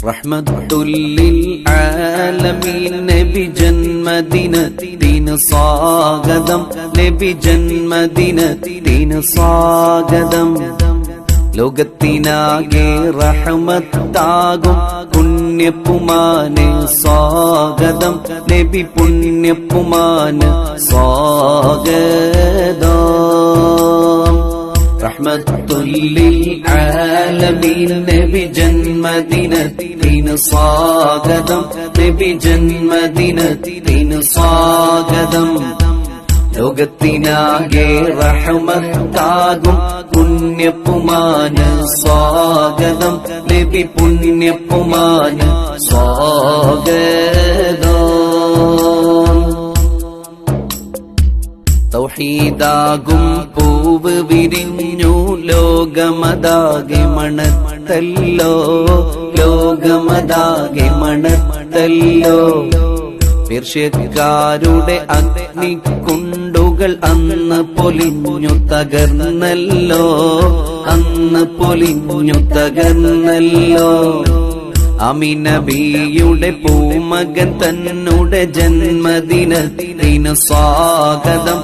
റഹ്മത്തുല്ലിൽ ആലമീൻ നബി ജന്മദിനത്തിന് സ്വാഗതം, നബി ജന്മദിനത്തിന് സ്വാഗതം. ലോകത്തിനാകെ റഹ്മത്താകും പുണ്യപ്പുമാന് സ്വാഗതം, നബി പുണ്യപ്പുമാന് സ്വാഗതം. റഹ്മത്തുല്ലിൽ ആലമീൻ നബി ജന്മദിനത്തിന് സ്വാഗതം, നബി ജന്മദിനത്തിന് സ്വാഗതം. ലോകത്തിനാകെ റഹ്മത്താകും പുണ്യപ്പുമാന് സ്വാഗതം, നബി പുണ്യപ്പുമാന് സ്വാഗതം. തൗഹീദാകും പൂവ് വിരിഞ്ഞു ലോകമതാകെ മണത്തല്ലോ, ലോകമതാകെ മണത്തല്ലോ. പേർഷ്യക്കാരുടെ അഗ്നിക്കുണ്ടുകൾ അന്ന് പൊലിഞ്ഞു തകർന്നല്ലോ, അന്ന് പൊലിഞ്ഞു തകർന്നല്ലോ. അമിനബിയുടെ പൂമകൻ തന്നുടെ ജന്മദിനത്തിന് സ്വാഗതം.